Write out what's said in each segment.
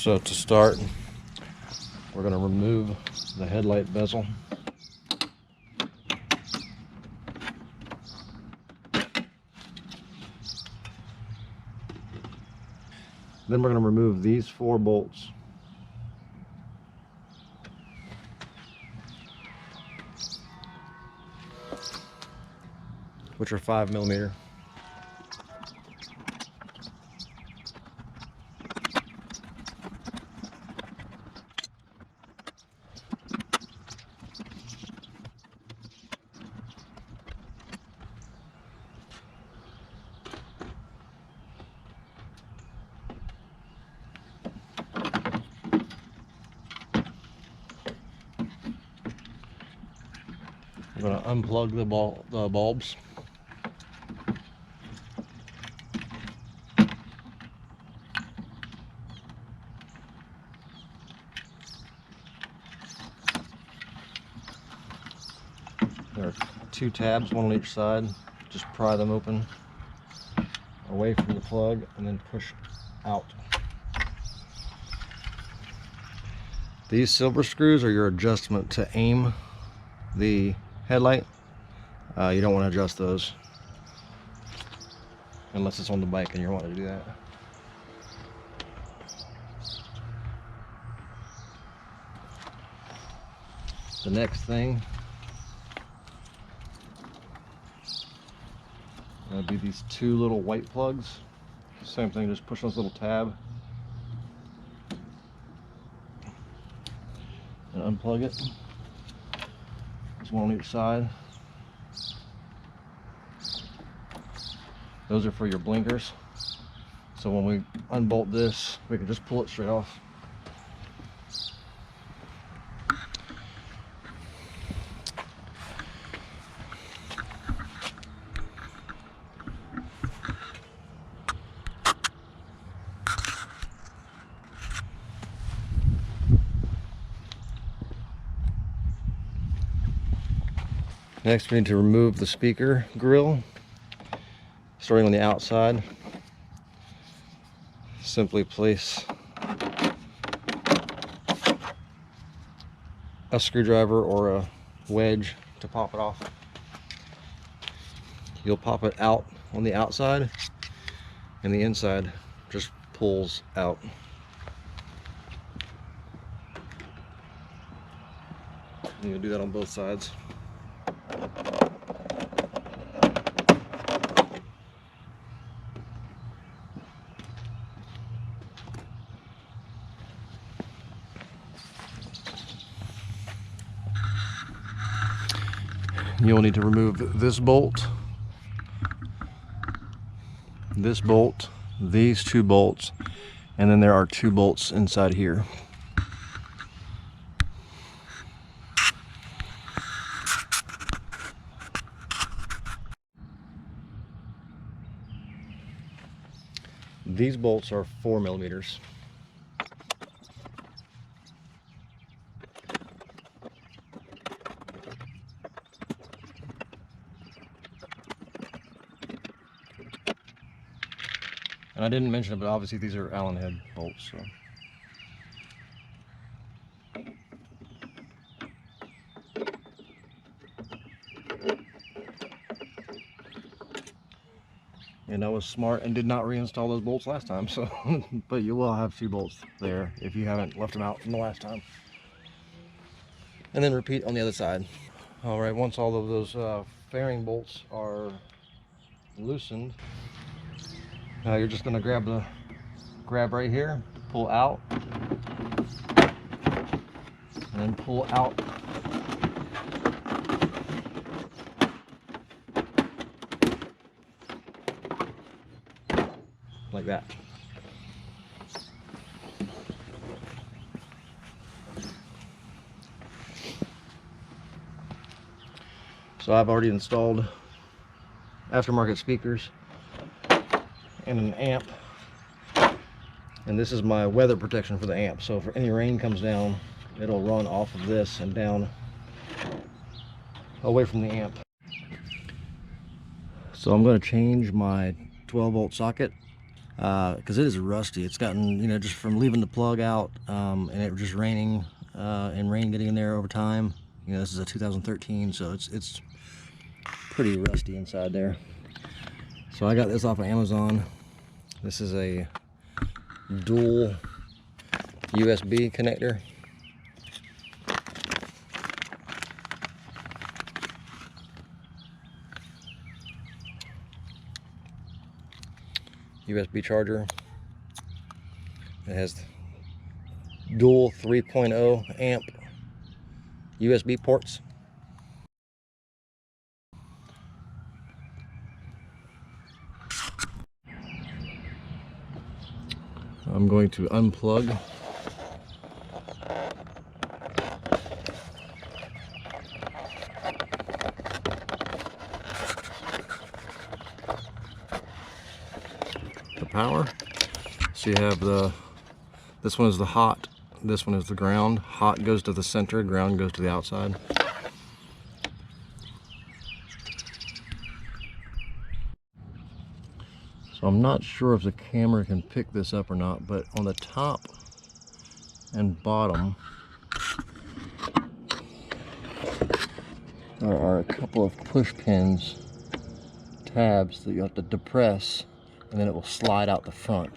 So to start, we're going to remove the headlight bezel. Then we're going to remove these 4 bolts. Which are 5mm. I'm going to unplug the bulbs. There are 2 tabs, one on each side. Just pry them open away from the plug and then push out. These silver screws are your adjustment to aim the headlight. You don't want to adjust those unless it's on the bike and you want to do that. The next thing would be these 2 little white plugs. Same thing, just push on this little tab and unplug it. There's one on each side. Those are for your blinkers. So when we unbolt this, we can just pull it straight off. Next, we need to remove the speaker grill. Starting on the outside, simply place a screwdriver or a wedge to pop it off. You'll pop it out on the outside, and the inside just pulls out. And you'll do that on both sides. You'll need to remove this bolt, these 2 bolts, and then there are 2 bolts inside here. These bolts are 4mm. And I didn't mention it, but obviously these are Allen head bolts. So. And I was smart and did not reinstall those bolts last time, so but you will have 2 bolts there if you haven't left them out from the last time. And then repeat on the other side. All right, once all of those fairing bolts are loosened, now you're just going to grab right here, pull out, and then pull out. Like that. So I've already installed aftermarket speakers and an amp, and this is my weather protection for the amp. So if any rain comes down, it'll run off of this and down away from the amp. So I'm going to change my 12-volt socket. because it is rusty. It's gotten, you know, just from leaving the plug out and it just raining and rain getting in there over time. You know, this is a 2013, so it's pretty rusty inside there. So I got this off of Amazon. This is a dual USB connector. USB charger. It has dual 3.0 amp USB ports. I'm going to unplug the power. So you have this one is the hot, this one is the ground. Hot goes to the center, ground goes to the outside. So I'm not sure if the camera can pick this up or not, but on the top and bottom there are a couple of push pins, tabs that you have to depress, and then it will slide out the front.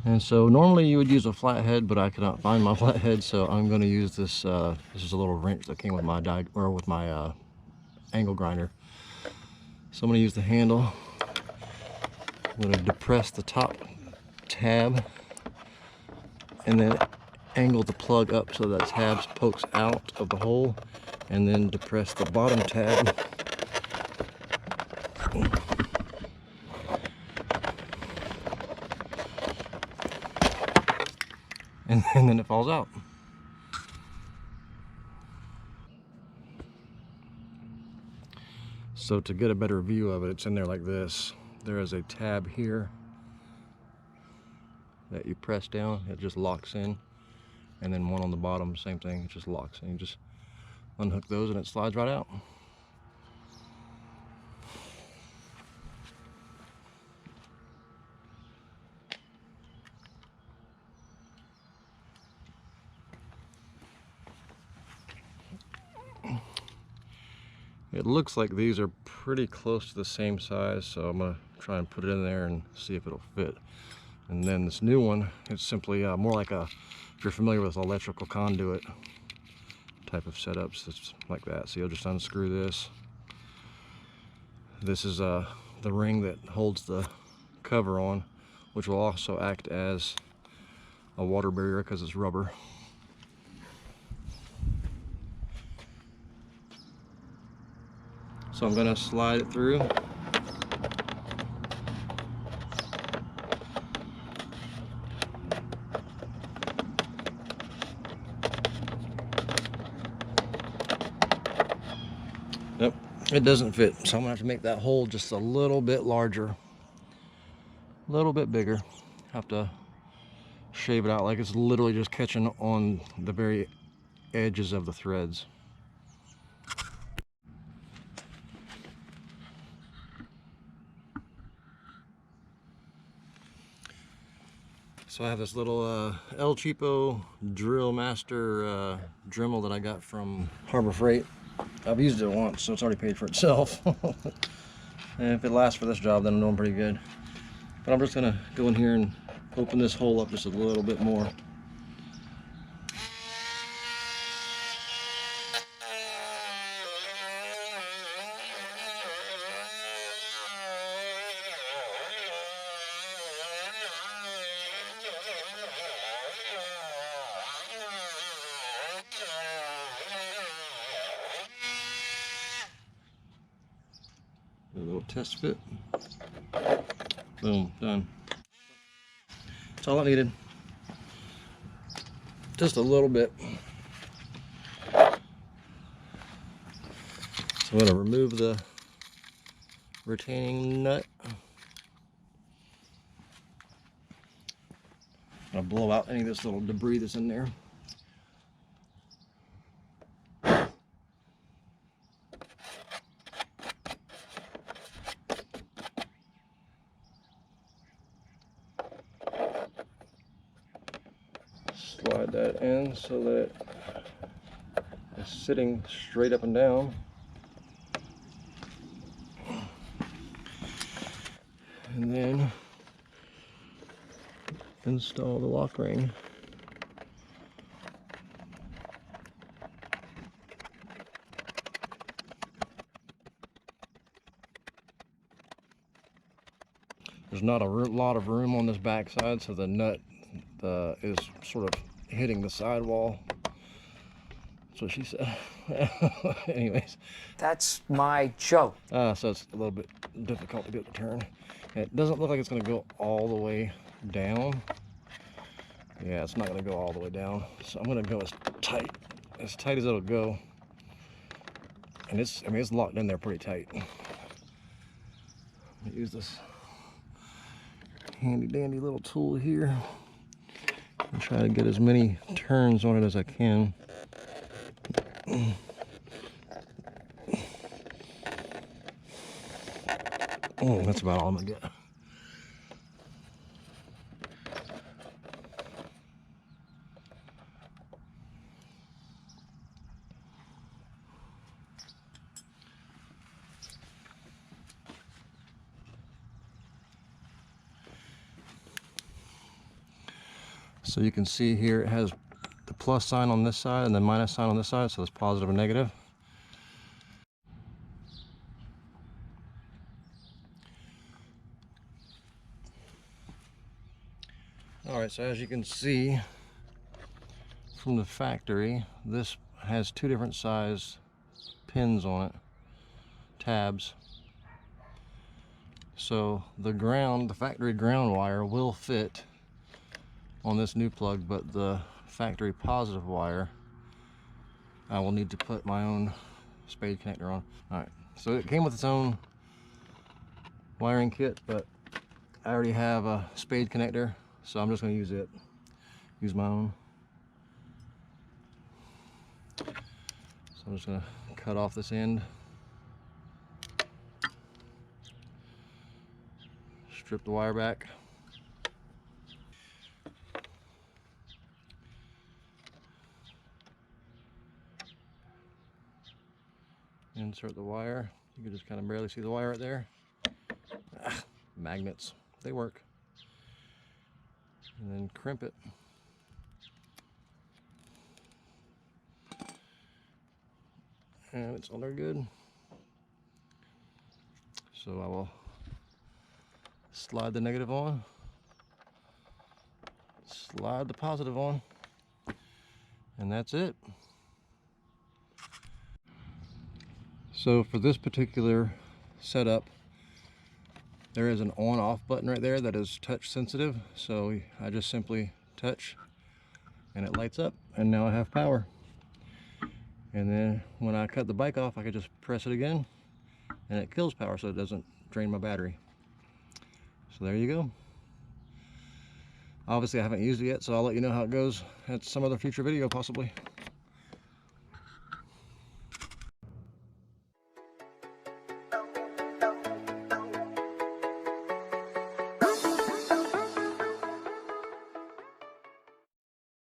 And so normally you would use a flathead, but I could not find my flathead, so I'm going to use this. This is a little wrench that came with my angle grinder. So I'm going to use the handle. I'm going to depress the top tab, and then angle the plug up so that tab pokes out of the hole, and then depress the bottom tab. And then it falls out. So to get a better view of it, it's in there like this. There is a tab here that you press down, it just locks in. And then one on the bottom, same thing, it just locks in. You just unhook those and it slides right out. It looks like these are pretty close to the same size, so I'm going to try and put it in there and see if it'll fit. And then this new one, it's simply more like a, if you're familiar with electrical conduit type of setups, it's like that. So you'll just unscrew this. This is the ring that holds the cover on, which will also act as a water barrier because it's rubber. So I'm going to slide it through. Nope, it doesn't fit. So I'm going to have to make that hole just a little bit larger, a little bit bigger. Have to shave it out like it's literally just catching on the very edges of the threads. So I have this little El Cheapo Drill Master Dremel that I got from Harbor Freight. I've used it once, so it's already paid for itself. And if it lasts for this job, then I'm doing pretty good. But I'm just gonna go in here and open this hole up just a little bit more. A little test fit. Boom, done. That's all I needed. Just a little bit. So I'm going to remove the retaining nut. I'm going to blow out any of this little debris that's in there. slide that in so that it's sitting straight up and down. And then install the lock ring. There's not a lot of room on this back side, so the nut is sort of hitting the sidewall. That's what she said. Anyways. That's my joke. So it's a little bit difficult to get it to turn. It doesn't look like it's going to go all the way down. Yeah, it's not going to go all the way down. So I'm going to go as tight as it'll go. And it's locked in there pretty tight. I'm going to use this handy dandy little tool here and try to get as many turns on it as I can. That's about all I'm gonna get. So you can see here it has the plus sign on this side and the minus sign on this side, so it's positive and negative. Alright, so as you can see from the factory, this has two different size pins on it, tabs. So the factory ground wire will fit on this new plug, but the factory positive wire, I will need to put my own spade connector on. Alright, so it came with its own wiring kit, but I already have a spade connector, so I'm just going to use my own. So I'm just going to cut off this end, strip the wire back. Insert the wire. You can just kind of barely see the wire right there. Magnets, they work. And then crimp it. And it's on there good. So I will slide the negative on, slide the positive on, and that's it. So for this particular setup, there is an on-off button right there that is touch sensitive. So I just simply touch and it lights up, and now I have power. And then when I cut the bike off, I can just press it again and it kills power so it doesn't drain my battery. So there you go. Obviously I haven't used it yet, so I'll let you know how it goes at some other future video possibly.